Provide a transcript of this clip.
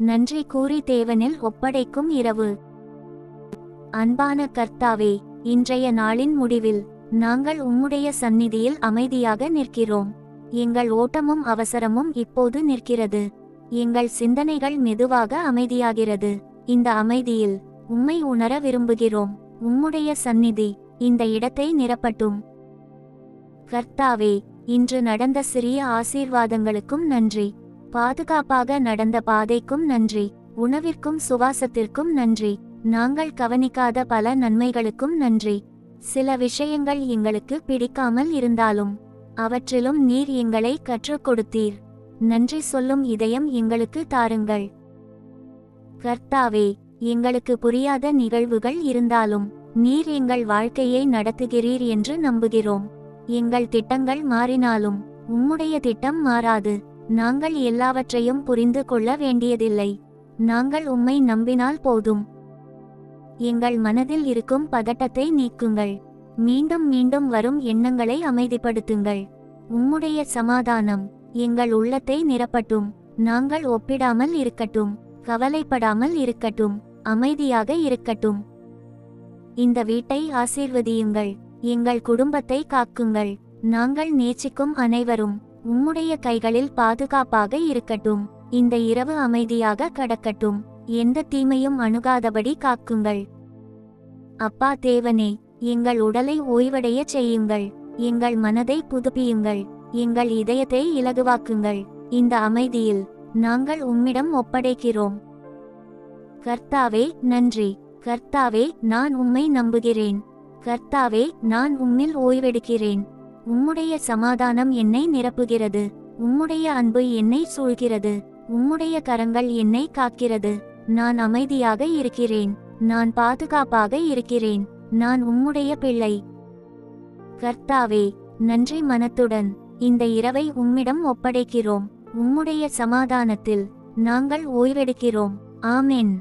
நன்றி கூறி தேவனில் ஒப்படைக்கும் இரவு. அன்பான கர்த்தாவே, இன்றைய நாளின் முடிவில் நாங்கள் உம்முடைய சந்நிதியில் அமைதியாக நிற்கிறோம். எங்கள் ஓட்டமும் அவசரமும் இப்போது நிற்கிறது. எங்கள் சிந்தனைகள் மெதுவாக அமைதியாகிறது. இந்த அமைதியில் உம்மை உணர விரும்புகிறோம். உம்முடைய சந்நிதி இந்த இடத்தை நிரப்பட்டும். கர்த்தாவே, இன்று நடந்த சிறிய ஆசீர்வாதங்களுக்கும் நன்றி. பாதுகாப்பாக நடந்த பாதைக்கும் நன்றி. உணவிற்கும் சுவாசத்திற்கும் நன்றி. நாங்கள் கவனிக்காத பல நன்மைகளுக்கும் நன்றி. சில விஷயங்கள் எங்களுக்கு பிடிக்காமல் இருந்தாலும் அவற்றிலும் நீர் எங்களை கற்றுக் கொடுத்தீர். நன்றி சொல்லும் இதயம் எங்களுக்கு தாருங்கள். கர்த்தாவே, எங்களுக்கு புரியாத நிகழ்வுகள் இருந்தாலும் நீர் எங்கள் வாழ்க்கையை நடத்துகிறீர் என்று நம்புகிறோம். எங்கள் திட்டங்கள் மாறினாலும் உம்முடைய திட்டம் மாறாது. நாங்கள் எல்லாவற்றையும் புரிந்து கொள்ள வேண்டியதில்லை. நாங்கள் உம்மை நம்பினால் போதும். எங்கள் மனதில் இருக்கும் பதட்டத்தை நீக்குங்கள். மீண்டும் மீண்டும் வரும் எண்ணங்களை அமைதிப்படுத்துங்கள். உம்முடைய சமாதானம் எங்கள் உள்ளத்தை நிரப்பட்டும். நாங்கள் ஒப்பிடாமல் இருக்கட்டும், கவலைப்படாமல் இருக்கட்டும், அமைதியாக இருக்கட்டும். இந்த வீட்டை ஆசீர்வதியுங்கள். எங்கள் குடும்பத்தை காக்குங்கள். நாங்கள் நேசிக்கும் அனைவரும் உம்முடைய கைகளில் பாதுகாப்பாக இருக்கட்டும். இந்த இரவு அமைதியாக கடக்கட்டும். எந்த தீமையும் அணுகாதபடி காக்குங்கள். அப்பா தேவனே, எங்கள் உடலை ஓய்வடைய செய்யுங்கள். எங்கள் மனதை புதுப்பியுங்கள். எங்கள் இதயத்தை இலகுவாக்குங்கள். இந்த அமைதியில் நாங்கள் உம்மிடம் ஒப்படைக்கிறோம். கர்த்தாவே, நன்றி. கர்த்தாவே, நான் உம்மை நம்புகிறேன். கர்த்தாவே, நான் உம்மில் ஓய்வெடுக்கிறேன். உம்முடைய சமாதானம் என்னை நிரப்புகிறது. உம்முடைய அன்பு என்னை சூழ்கிறது. உம்முடைய கரங்கள் என்னை காக்கிறது. நான் அமைதியாக இருக்கிறேன். நான் பாதுகாப்பாக இருக்கிறேன். நான் உம்முடைய பிள்ளை. கர்த்தாவே, நன்றி மனத்துடன் இந்த இரவை உம்மிடம் ஒப்படைக்கிறோம். உம்முடைய சமாதானத்தில் நாங்கள் ஓய்வெடுக்கிறோம். ஆமென்.